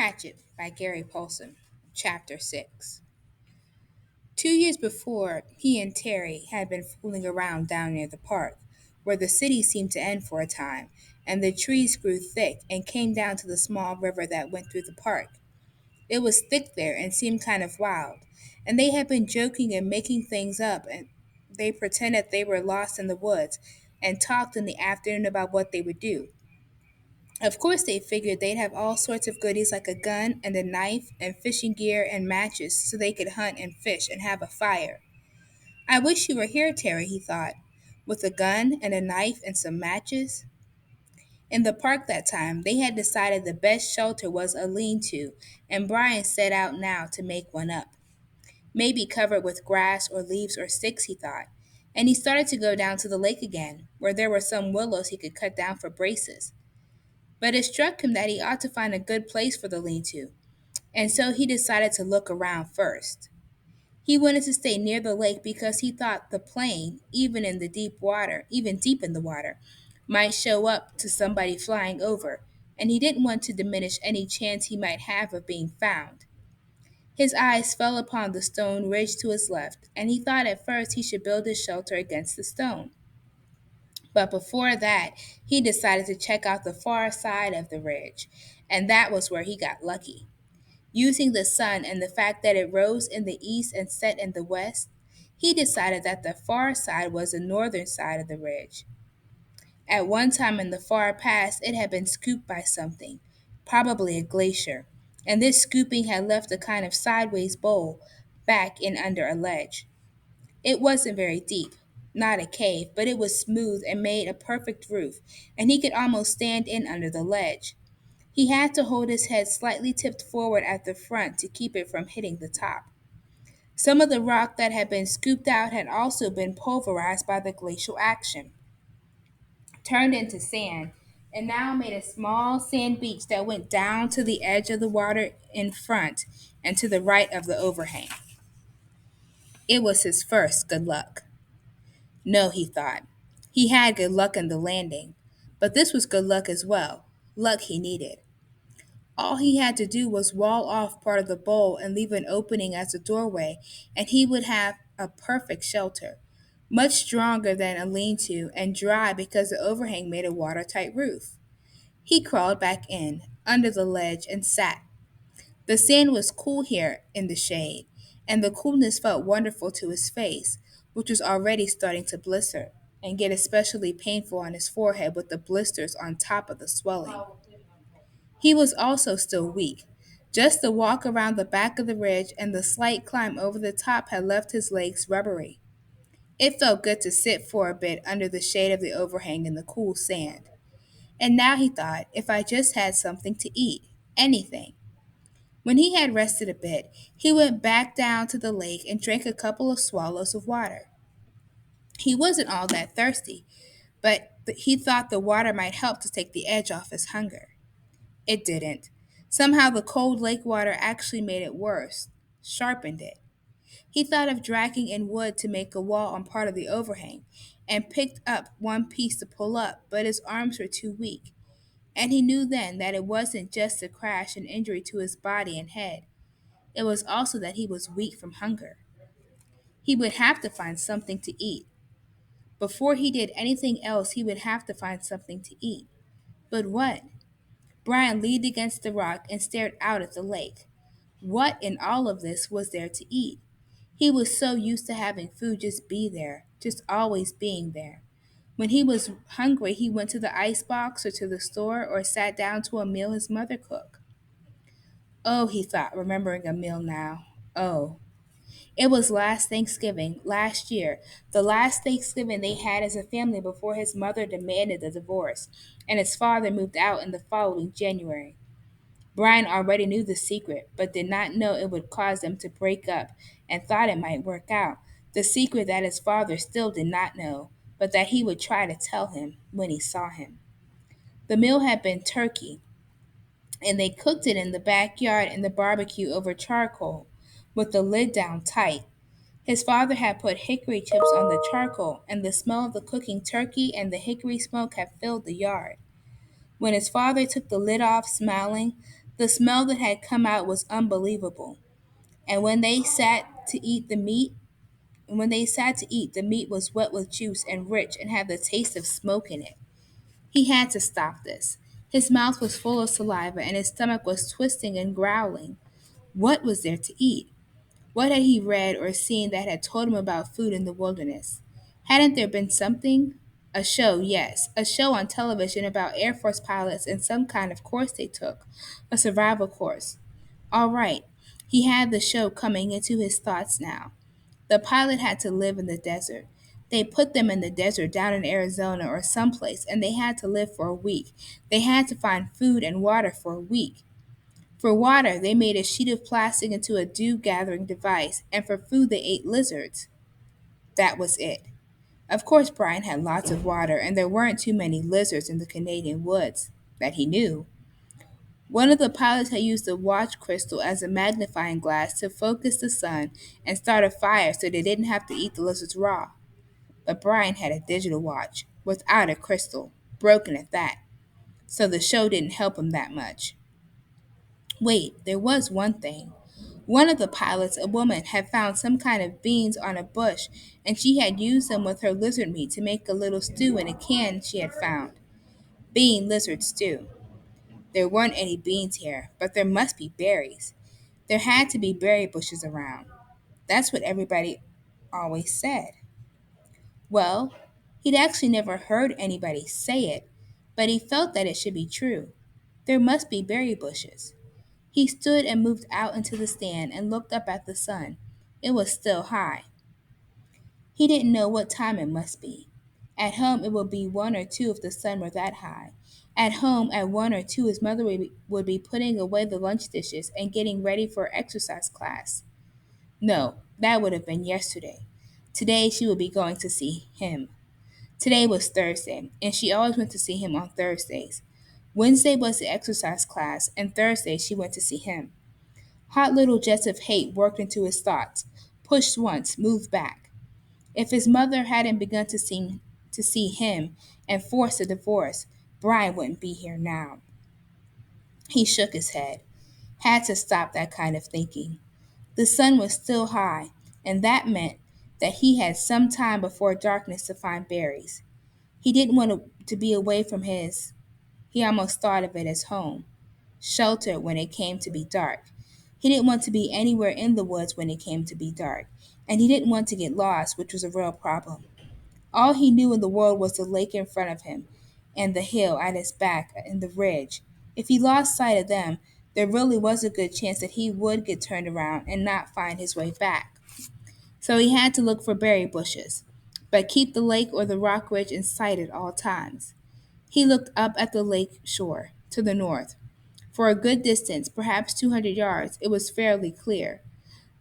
Hatchet by Gary Paulsen, Chapter 6. 2 years before, he and Terry had been fooling around down near the park, where the city seemed to end for a time, and the trees grew thick and came down to the small river that went through the park. It was thick there and seemed kind of wild, and they had been joking and making things up, and they pretended they were lost in the woods and talked in the afternoon about what they would do. Of course, they figured they'd have all sorts of goodies like a gun and a knife and fishing gear and matches so they could hunt and fish and have a fire. I wish you were here, Terry, he thought. With a gun and a knife and some matches? In the park that time, they had decided the best shelter was a lean to, and Brian set out now to make one up. Maybe covered with grass or leaves or sticks, he thought. And he started to go down to the lake again, where there were some willows he could cut down for braces. But it struck him that he ought to find a good place for the lean to, and so he decided to look around first. He wanted to stay near the lake because he thought the plane, even deep in the water, might show up to somebody flying over, and he didn't want to diminish any chance he might have of being found. His eyes fell upon the stone ridge to his left, and he thought at first he should build his shelter against the stone. But before that, he decided to check out the far side of the ridge, and that was where he got lucky. Using the sun and the fact that it rose in the east and set in the west, he decided that the far side was the northern side of the ridge. At one time in the far past, it had been scooped by something, probably a glacier, and this scooping had left a kind of sideways bowl back in under a ledge. It wasn't very deep, not a cave, but it was smooth and made a perfect roof, and he could almost stand in under the ledge. He had to hold his head slightly tipped forward at the front to keep it from hitting the top. Some of the rock that had been scooped out had also been pulverized by the glacial action, turned into sand, and now made a small sand beach that went down to the edge of the water in front and to the right of the overhang. It was his first good luck. No, he thought. He had good luck in the landing, but this was good luck as well, luck he needed. All he had to do was wall off part of the bowl and leave an opening as a doorway, and he would have a perfect shelter, much stronger than a lean to and dry because the overhang made a watertight roof. He crawled back in, under the ledge, and sat. The sand was cool here in the shade, and the coolness felt wonderful to his face, which was already starting to blister and get especially painful on his forehead with the blisters on top of the swelling. He was also still weak. Just the walk around the back of the ridge and the slight climb over the top had left his legs rubbery. It felt good to sit for a bit under the shade of the overhang in the cool sand. And now he thought, if I just had something to eat, anything. When he had rested a bit, he went back down to the lake and drank a couple of swallows of water. He wasn't all that thirsty, but he thought the water might help to take the edge off his hunger. It didn't. Somehow the cold lake water actually made it worse, sharpened it. He thought of dragging in wood to make a wall on part of the overhang, and picked up one piece to pull up, but his arms were too weak. And he knew then that it wasn't just a crash and injury to his body and head. It was also that he was weak from hunger. He would have to find something to eat. Before he did anything else, he would have to find something to eat. But what? Brian leaned against the rock and stared out at the lake. What in all of this was there to eat? He was so used to having food just be there, just always being there. When he was hungry, he went to the ice box or to the store or sat down to a meal his mother cooked. Oh, he thought, remembering a meal now. Oh. It was last Thanksgiving, last year, the last Thanksgiving they had as a family before his mother demanded the divorce, and his father moved out in the following January. Brian already knew the secret, but did not know it would cause them to break up, and thought it might work out. The secret that his father still did not know, but that he would try to tell him when he saw him. The meal had been turkey, and they cooked it in the backyard in the barbecue over charcoal, with the lid down tight. His father had put hickory chips on the charcoal, and the smell of the cooking turkey and the hickory smoke had filled the yard. When his father took the lid off, smiling, The smell that had come out was unbelievable. And when they sat to eat, the meat was wet with juice and rich and had the taste of smoke in it. He had to stop this. His mouth was full of saliva and his stomach was twisting and growling. What was there to eat? What had he read or seen that had told him about food in the wilderness? Hadn't there been something? A show, yes, a show on television about Air Force pilots and some kind of course they took, a survival course. All right, he had the show coming into his thoughts now. The pilot had to live in the desert. They put them in the desert down in Arizona or someplace, and they had to live for a week. They had to find food and water for a week. For water, they made a sheet of plastic into a dew gathering device, and for food, they ate lizards. That was it. Of course, Brian had lots of water, and there weren't too many lizards in the Canadian woods, that he knew. One of the pilots had used the watch crystal as a magnifying glass to focus the sun and start a fire so they didn't have to eat the lizards raw. But Brian had a digital watch, without a crystal, broken at that, so the show didn't help him that much. Wait, there was one thing. One of the pilots, a woman, had found some kind of beans on a bush, and she had used them with her lizard meat to make a little stew in a can she had found. Bean lizard stew. There weren't any beans here, but there must be berries. There had to be berry bushes around. That's what everybody always said. Well, he'd actually never heard anybody say it, but he felt that it should be true. There must be berry bushes. He stood and moved out into the stand and looked up at the sun. It was still high. He didn't know what time it must be. At home it would be 1 or 2 if the sun were that high. At home at 1 or 2 his mother would be putting away the lunch dishes and getting ready for exercise class. No, that would have been yesterday. Today she would be going to see him. Today was Thursday, and she always went to see him on Thursdays. Wednesday was the exercise class, and Thursday she went to see him. Hot little jets of hate worked into his thoughts, pushed once, moved back. If his mother hadn't begun to see him and forced a divorce, Brian wouldn't be here now. He shook his head. Had to stop that kind of thinking. The sun was still high, and that meant that he had some time before darkness to find berries. He didn't want to be away from he almost thought of it as home, shelter when it came to be dark. He didn't want to be anywhere in the woods when it came to be dark, and he didn't want to get lost, which was a real problem. All he knew in the world was the lake in front of him, and the hill at his back, and the ridge. If he lost sight of them, there really was a good chance that he would get turned around and not find his way back. So he had to look for berry bushes, but keep the lake or the rock ridge in sight at all times. He looked up at the lake shore, to the north. For a good distance, perhaps 200 yards, it was fairly clear.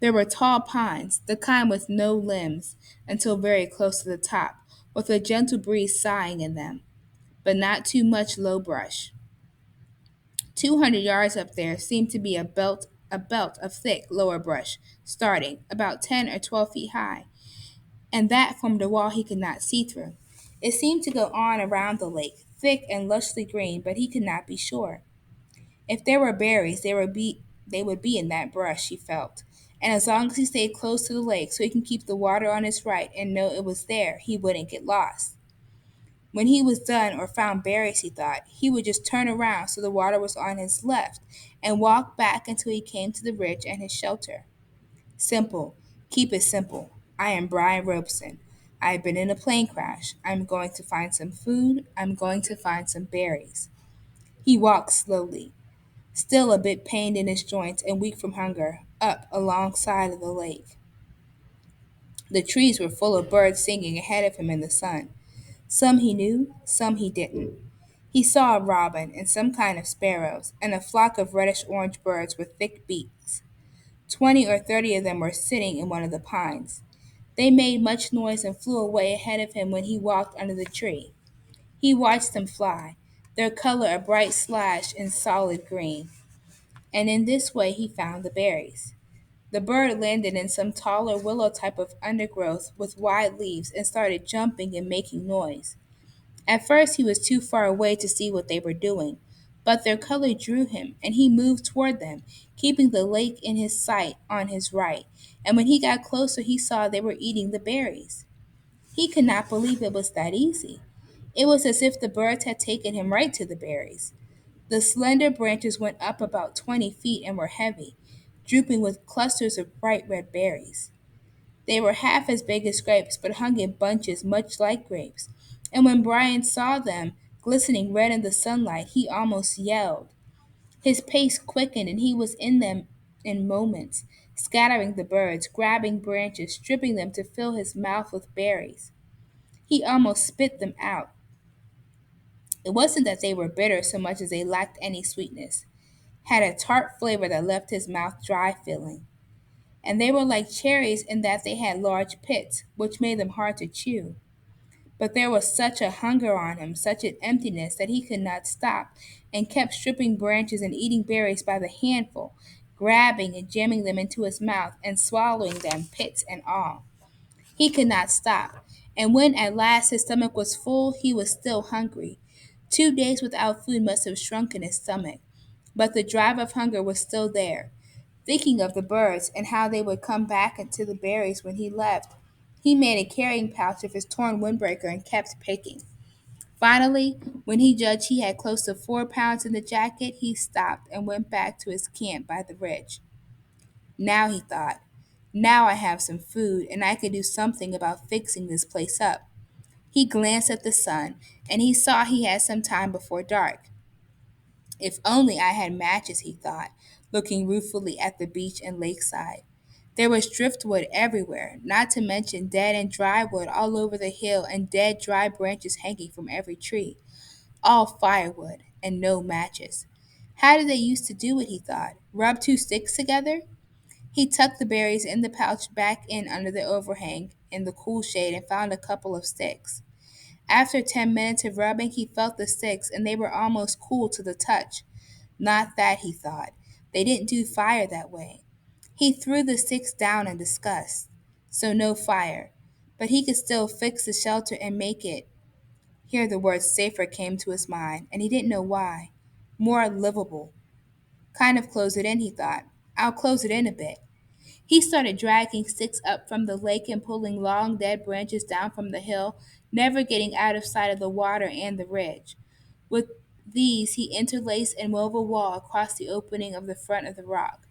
There were tall pines, the kind with no limbs until very close to the top, with a gentle breeze sighing in them, but not too much low brush. 200 yards up there seemed to be a belt of thick lower brush, starting about 10 or 12 feet high, and that formed a wall he could not see through. It seemed to go on around the lake, thick and lushly green, but he could not be sure. If there were berries, they would be in that brush, he felt. And as long as he stayed close to the lake so he can keep the water on his right and know it was there, he wouldn't get lost. When he was done or found berries, he thought, he would just turn around so the water was on his left and walk back until he came to the ridge and his shelter. Simple. Keep it simple. I am Brian Robeson. I have been in a plane crash. I'm going to find some food. I'm going to find some berries. He walked slowly, still a bit pained in his joints and weak from hunger, up alongside of the lake. The trees were full of birds singing ahead of him in the sun. Some he knew, some he didn't. He saw a robin and some kind of sparrows, and a flock of reddish orange birds with thick beaks. 20 or 30 of them were sitting in one of the pines. They made much noise and flew away ahead of him when he walked under the tree. He watched them fly, their color a bright slash in solid green, and in this way he found the berries. The bird landed in some taller willow type of undergrowth with wide leaves and started jumping and making noise. At first he was too far away to see what they were doing, but their color drew him, and he moved toward them, keeping the lake in his sight on his right. And when he got closer, he saw they were eating the berries. He could not believe it was that easy. It was as if the birds had taken him right to the berries. The slender branches went up about 20 feet and were heavy, drooping with clusters of bright red berries. They were half as big as grapes, but hung in bunches much like grapes. And when Brian saw them, glistening red in the sunlight, he almost yelled. His pace quickened, and he was in them in moments, scattering the birds, grabbing branches, stripping them to fill his mouth with berries. He almost spit them out. It wasn't that they were bitter so much as they lacked any sweetness, had a tart flavor that left his mouth dry feeling. And they were like cherries in that they had large pits, which made them hard to chew. But there was such a hunger on him, such an emptiness, that he could not stop, and kept stripping branches and eating berries by the handful, grabbing and jamming them into his mouth, and swallowing them, pits and all. He could not stop, and when at last his stomach was full, he was still hungry. 2 days without food must have shrunken his stomach, but the drive of hunger was still there. Thinking of the birds and how they would come back into the berries when he left, he made a carrying pouch of his torn windbreaker and kept picking. Finally, when he judged he had close to 4 pounds in the jacket, he stopped and went back to his camp by the ridge. Now, he thought, now I have some food and I can do something about fixing this place up. He glanced at the sun and he saw he had some time before dark. If only I had matches, he thought, looking ruefully at the beach and lakeside. There was driftwood everywhere, not to mention dead and dry wood all over the hill and dead dry branches hanging from every tree. All firewood and no matches. How did they used to do it, he thought? Rub two sticks together? He tucked the berries in the pouch back in under the overhang in the cool shade and found a couple of sticks. After 10 minutes of rubbing, he felt the sticks, and they were almost cool to the touch. Not that, he thought. They didn't do fire that way. He threw the sticks down in disgust. So no fire. But he could still fix the shelter and make it. Here the word safer came to his mind, and he didn't know why. More livable. Kind of close it in, he thought. I'll close it in a bit. He started dragging sticks up from the lake and pulling long dead branches down from the hill, never getting out of sight of the water and the ridge. With these he interlaced and wove a wall across the opening of the front of the rock.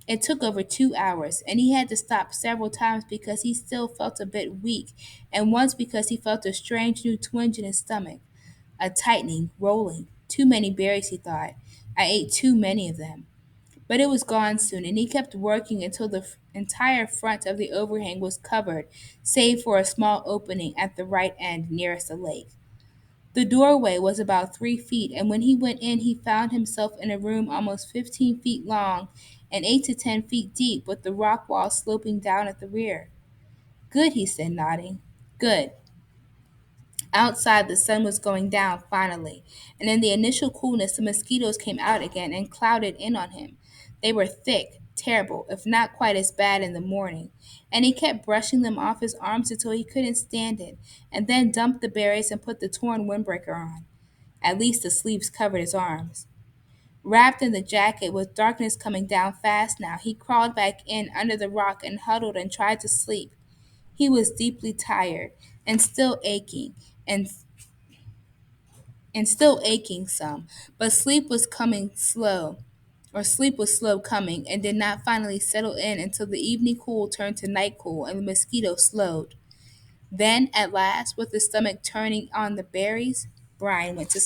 It took over 2 hours, and he had to stop several times because he still felt a bit weak, and once because he felt a strange new twinge in his stomach, a tightening, rolling. Too many berries, he thought. I ate too many of them. But it was gone soon, and he kept working until the entire front of the overhang was covered, save for a small opening at the right end nearest the lake. The doorway was about 3 feet, and when he went in, he found himself in a room almost 15 feet long and 8 to 10 feet deep, with the rock wall sloping down at the rear. Good, he said, nodding. Good. Outside, the sun was going down finally, and in the initial coolness, the mosquitoes came out again and crowded in on him. They were thick, terrible, if not quite as bad in the morning, and he kept brushing them off his arms until he couldn't stand it, and then dumped the berries and put the torn windbreaker on. At least the sleeves covered his arms. Wrapped in the jacket, with darkness coming down fast now, he crawled back in under the rock and huddled and tried to sleep. He was deeply tired and still aching, and still aching some, but sleep was slow coming and did not finally settle in until the evening cool turned to night cool and the mosquitoes slowed. Then, at last, with his stomach turning on the berries, Brian went to sleep.